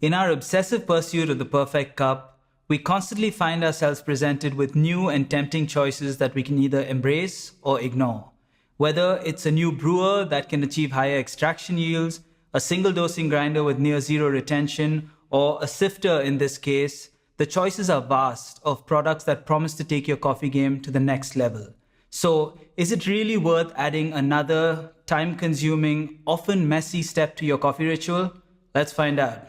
In our obsessive pursuit of the perfect cup, we constantly find ourselves presented with new and tempting choices that we can either embrace or ignore. Whether it's a new brewer that can achieve higher extraction yields, a single dosing grinder with near zero retention, or a sifter in this case, the choices are vast of products that promise to take your coffee game to the next level. So, is it really worth adding another time-consuming, often messy step to your coffee ritual? Let's find out.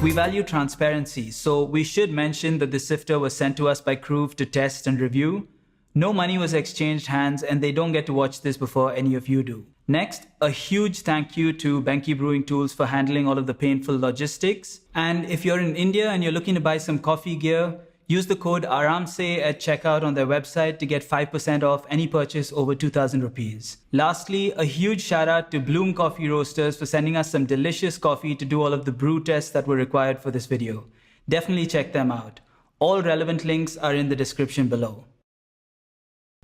We value transparency, so we should mention that the sifter was sent to us by Kruve to test and review. No money was exchanged hands, and they don't get to watch this before any of you do. Next, a huge thank you to Benki Brewing Tools for handling all of the painful logistics. And if you're in India and you're looking to buy some coffee gear, use the code ARAMSE at checkout on their website to get 5% off any purchase over 2,000 rupees. Lastly, a huge shout out to Bloom Coffee Roasters for sending us some delicious coffee to do all of the brew tests that were required for this video. Definitely check them out. All relevant links are in the description below.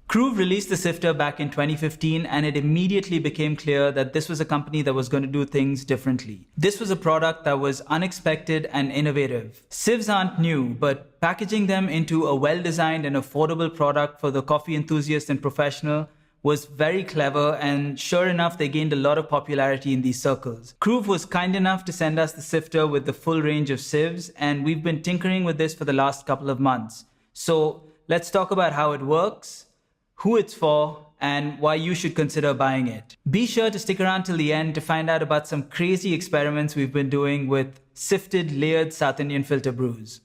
Kruve released the sifter back in 2015, and it immediately became clear that this was a company that was going to do things differently. This was a product that was unexpected and innovative. Sieves aren't new, but packaging them into a well-designed and affordable product for the coffee enthusiast and professional was very clever, and sure enough, they gained a lot of popularity in these circles. Kruve was kind enough to send us the sifter with the full range of sieves, and we've been tinkering with this for the last couple of months. So let's talk about how it works, who it's for, and why you should consider buying it. Be sure to stick around till the end to find out about some crazy experiments we've been doing with sifted layered South Indian filter brews.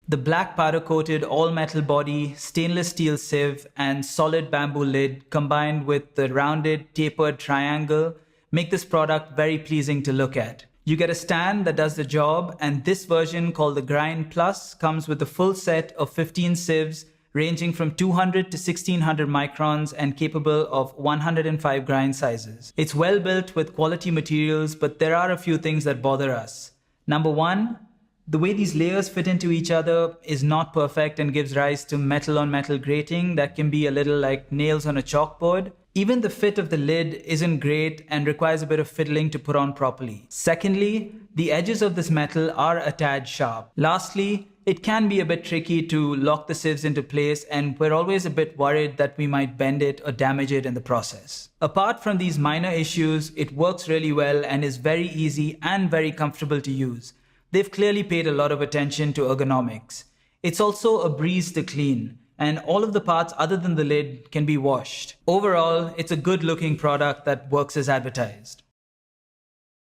The black powder-coated all-metal body, stainless steel sieve, and solid bamboo lid combined with the rounded, tapered triangle make this product very pleasing to look at. You get a stand that does the job, and this version called the Grind Plus comes with a full set of 15 sieves ranging from 200 to 1600 microns and capable of 105 grind sizes. It's well built with quality materials, but there are a few things that bother us. Number one, the way these layers fit into each other is not perfect and gives rise to metal on metal grating that can be a little like nails on a chalkboard. Even the fit of the lid isn't great and requires a bit of fiddling to put on properly. Secondly, the edges of this metal are a tad sharp. Lastly, it can be a bit tricky to lock the sieves into place, and we're always a bit worried that we might bend it or damage it in the process. Apart from these minor issues, it works really well and is very easy and very comfortable to use. They've clearly paid a lot of attention to ergonomics. It's also a breeze to clean, and all of the parts other than the lid can be washed. Overall, it's a good-looking product that works as advertised.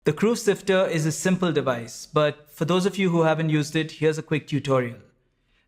The Kruve Sifter is a simple device, but for those of you who haven't used it, here's a quick tutorial.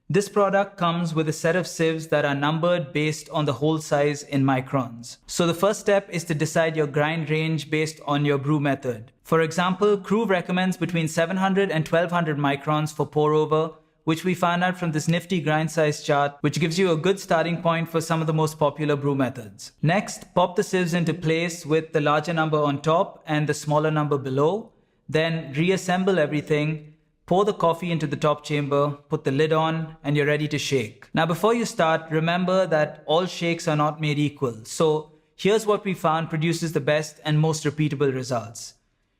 This product comes with a set of sieves that are numbered based on the hole size in microns. So the first step is to decide your grind range based on your brew method. For example, Kruve recommends between 700 and 1200 microns for pour over, which we found out from this nifty grind size chart, which gives you a good starting point for some of the most popular brew methods. Next, pop the sieves into place with the larger number on top and the smaller number below. Then reassemble everything, pour the coffee into the top chamber, put the lid on, and you're ready to shake. Now before you start, remember that all shakes are not made equal. So here's what we found produces the best and most repeatable results.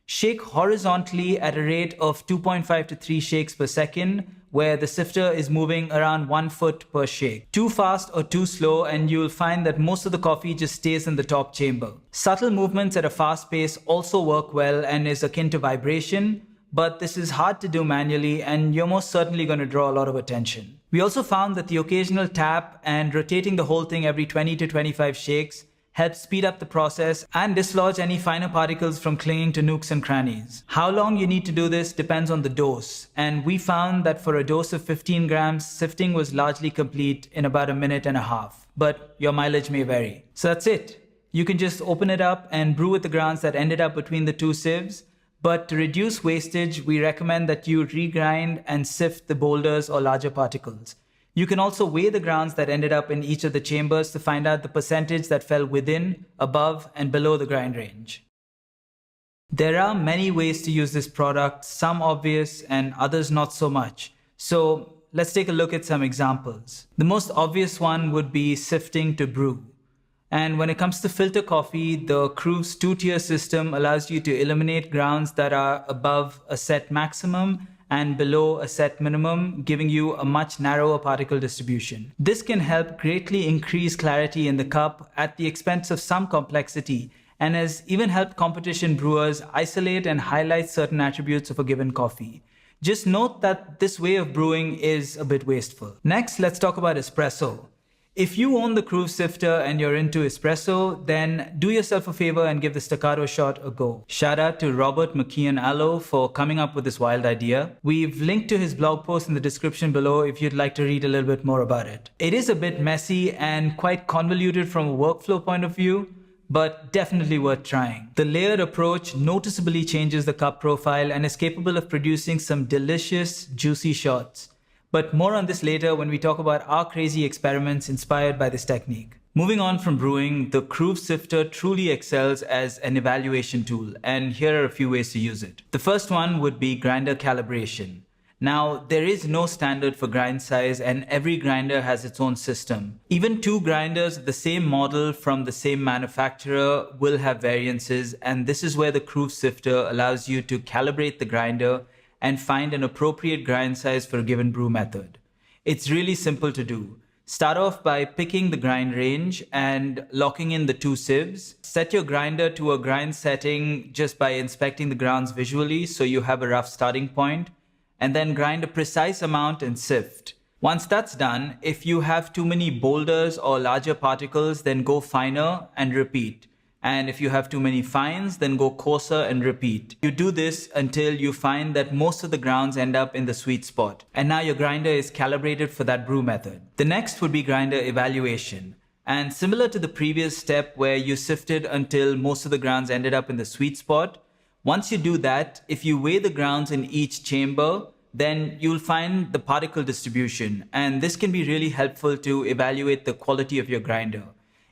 Shake horizontally at a rate of 2.5 to 3 shakes per second, where the sifter is moving around 1 foot per shake. Too fast or too slow, and you'll find that most of the coffee just stays in the top chamber. Subtle movements at a fast pace also work well and is akin to vibration, but this is hard to do manually, and you're most certainly going to draw a lot of attention. We also found that the occasional tap and rotating the whole thing every 20 to 25 shakes helps speed up the process and dislodge any finer particles from clinging to nooks and crannies. How long you need to do this depends on the dose, and we found that for a dose of 15 grams, sifting was largely complete in about a minute and a half, but your mileage may vary. So that's it. You can just open it up and brew with the grounds that ended up between the two sieves, But to reduce wastage, we recommend that you regrind and sift the boulders or larger particles. You can also weigh the grounds that ended up in each of the chambers to find out the percentage that fell within, above, and below the grind range. There are many ways to use this product, some obvious and others not so much. So let's take a look at some examples. The most obvious one would be sifting to brew. And when it comes to filter coffee, the Kruve's two-tier system allows you to eliminate grounds that are above a set maximum and below a set minimum, giving you a much narrower particle distribution. This can help greatly increase clarity in the cup at the expense of some complexity, and has even helped competition brewers isolate and highlight certain attributes of a given coffee. Just note that this way of brewing is a bit wasteful. Next, let's talk about espresso. If you own the Kruve Sifter and you're into espresso, then do yourself a favor and give the Staccato shot a go. Shout out to Robert McKeon-Allo for coming up with this wild idea. We've linked to his blog post in the description below if you'd like to read a little bit more about it. It is a bit messy and quite convoluted from a workflow point of view, but definitely worth trying. The layered approach noticeably changes the cup profile and is capable of producing some delicious, juicy shots. But more on this later when we talk about our crazy experiments inspired by this technique. Moving on from brewing, the Kruve Sifter truly excels as an evaluation tool, and here are a few ways to use it. The first one would be grinder calibration. Now, there is no standard for grind size and every grinder has its own system. Even two grinders of the same model from the same manufacturer will have variances, and this is where the Kruve Sifter allows you to calibrate the grinder and find an appropriate grind size for a given brew method. It's really simple to do. Start off by picking the grind range and locking in the two sieves. Set your grinder to a grind setting just by inspecting the grounds visually so you have a rough starting point, and then grind a precise amount and sift. Once that's done, if you have too many boulders or larger particles, then go finer and repeat. And if you have too many fines, then go coarser and repeat. You do this until you find that most of the grounds end up in the sweet spot. And now your grinder is calibrated for that brew method. The next would be grinder evaluation. And similar to the previous step where you sifted until most of the grounds ended up in the sweet spot, once you do that, if you weigh the grounds in each chamber, then you'll find the particle distribution. And this can be really helpful to evaluate the quality of your grinder.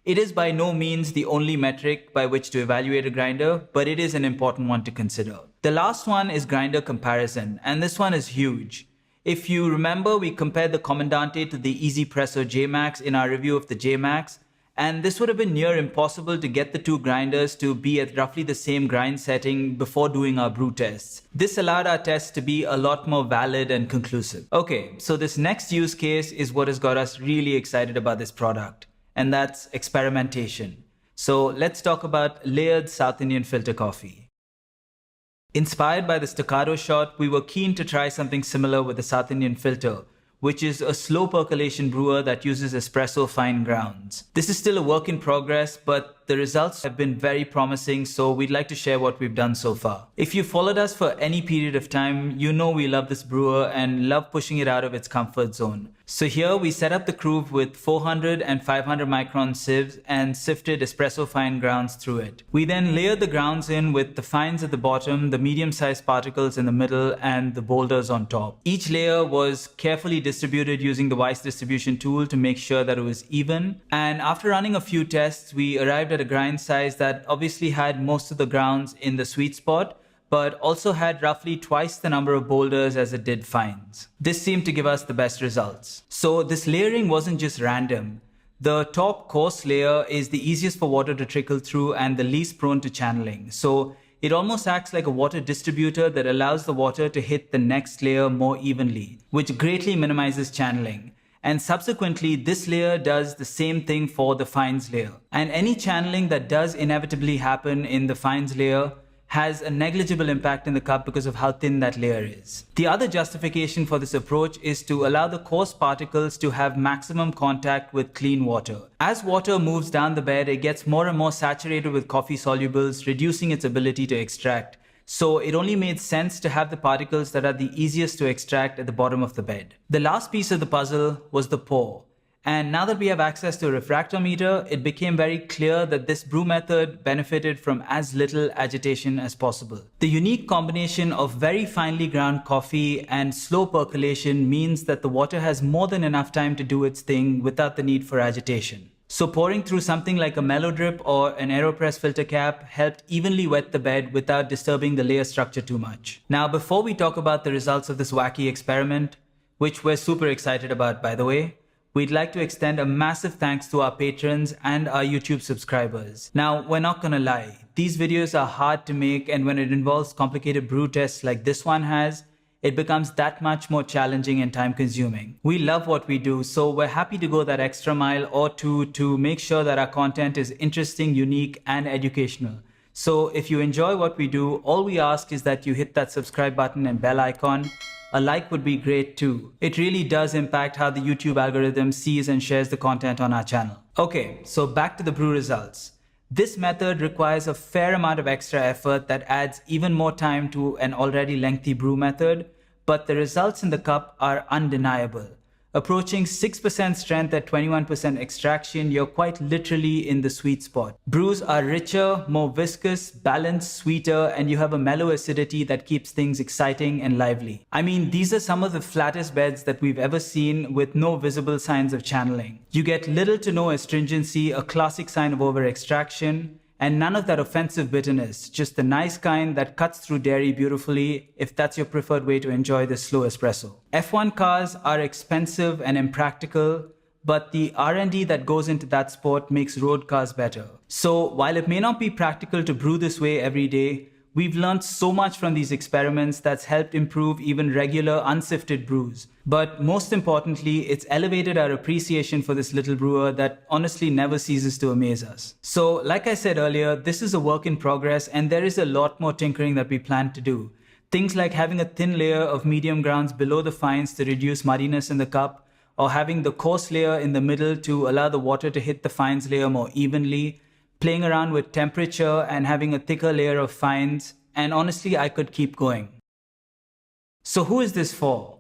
It is by no means the only metric by which to evaluate a grinder, but it is an important one to consider. The last one is grinder comparison, and this one is huge. If you remember, we compared the Comandante to the EasyPresso J-Max in our review of the J-Max, and this would have been near impossible to get the two grinders to be at roughly the same grind setting before doing our brew tests. This allowed our tests to be a lot more valid and conclusive. Okay, so this next use case is what has got us really excited about this product, and that's experimentation. So let's talk about layered South Indian filter coffee. Inspired by the Staccato shot, we were keen to try something similar with the South Indian filter, which is a slow percolation brewer that uses espresso fine grounds. This is still a work in progress, but the results have been very promising, so we'd like to share what we've done so far. If you followed us for any period of time, you know we love this brewer and love pushing it out of its comfort zone. So here we set up the Kruve with 400 and 500 micron sieves and sifted espresso fine grounds through it. We then layered the grounds in with the fines at the bottom, the medium-sized particles in the middle, and the boulders on top. Each layer was carefully distributed using the Weiss distribution tool to make sure that it was even. And after running a few tests, we arrived at a grind size that obviously had most of the grounds in the sweet spot, but also had roughly twice the number of boulders as it did fines. This seemed to give us the best results. So this layering wasn't just random. The top coarse layer is the easiest for water to trickle through and the least prone to channeling. So it almost acts like a water distributor that allows the water to hit the next layer more evenly, which greatly minimizes channeling. And subsequently, this layer does the same thing for the fines layer. And any channeling that does inevitably happen in the fines layer has a negligible impact in the cup because of how thin that layer is. The other justification for this approach is to allow the coarse particles to have maximum contact with clean water. As water moves down the bed, it gets more and more saturated with coffee solubles, reducing its ability to extract. So it only made sense to have the particles that are the easiest to extract at the bottom of the bed. The last piece of the puzzle was the pour. And now that we have access to a refractometer, it became very clear that this brew method benefited from as little agitation as possible. The unique combination of very finely ground coffee and slow percolation means that the water has more than enough time to do its thing without the need for agitation. So pouring through something like a mellow drip or an AeroPress filter cap helped evenly wet the bed without disturbing the layer structure too much. Now, before we talk about the results of this wacky experiment, which we're super excited about by the way, we'd like to extend a massive thanks to our patrons and our YouTube subscribers. Now, we're not gonna lie, these videos are hard to make, and when it involves complicated brew tests like this one has, it becomes that much more challenging and time consuming. We love what we do, so we're happy to go that extra mile or two to make sure that our content is interesting, unique, and educational. So if you enjoy what we do, all we ask is that you hit that subscribe button and bell icon. A like would be great too. It really does impact how the YouTube algorithm sees and shares the content on our channel. Okay, so back to the brew results. This method requires a fair amount of extra effort that adds even more time to an already lengthy brew method, but the results in the cup are undeniable. Approaching 6% strength at 21% extraction, you're quite literally in the sweet spot. Brews are richer, more viscous, balanced, sweeter, and you have a mellow acidity that keeps things exciting and lively. I mean, these are some of the flattest beds that we've ever seen with no visible signs of channeling. You get little to no astringency, a classic sign of over-extraction, and none of that offensive bitterness, just the nice kind that cuts through dairy beautifully if that's your preferred way to enjoy the slow espresso. F1 cars are expensive and impractical, but the R&D that goes into that sport makes road cars better. So while it may not be practical to brew this way every day, we've learned so much from these experiments that's helped improve even regular unsifted brews. But most importantly, it's elevated our appreciation for this little brewer that honestly never ceases to amaze us. So like I said earlier, this is a work in progress and there is a lot more tinkering that we plan to do. Things like having a thin layer of medium grounds below the fines to reduce muddiness in the cup, or having the coarse layer in the middle to allow the water to hit the fines layer more evenly, playing around with temperature and having a thicker layer of fines, and honestly, I could keep going. So who is this for?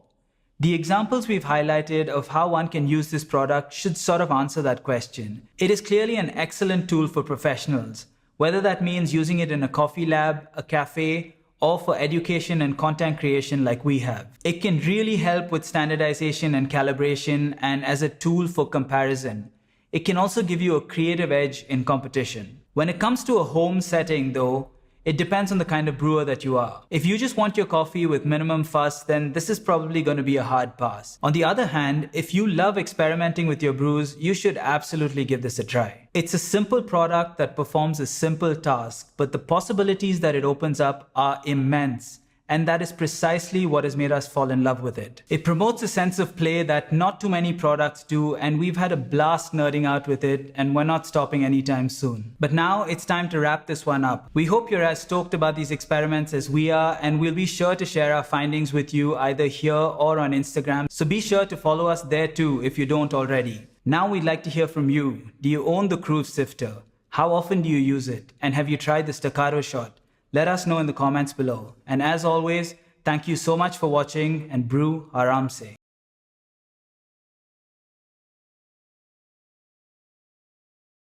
The examples we've highlighted of how one can use this product should sort of answer that question. It is clearly an excellent tool for professionals, whether that means using it in a coffee lab, a cafe, or for education and content creation like we have. It can really help with standardization and calibration, and as a tool for comparison. It can also give you a creative edge in competition. When it comes to a home setting though, it depends on the kind of brewer that you are. If you just want your coffee with minimum fuss, then this is probably going to be a hard pass. On the other hand, if you love experimenting with your brews, you should absolutely give this a try. It's a simple product that performs a simple task, but the possibilities that it opens up are immense. And that is precisely what has made us fall in love with it. It promotes a sense of play that not too many products do, and we've had a blast nerding out with it, and we're not stopping anytime soon. But now it's time to wrap this one up. We hope you're as stoked about these experiments as we are, and we'll be sure to share our findings with you either here or on Instagram. So be sure to follow us there too if you don't already. Now we'd like to hear from you. Do you own the Kruve Sifter? How often do you use it? And have you tried the Staccato shot? Let us know in the comments below. And as always, thank you so much for watching, and brew ARAMSE.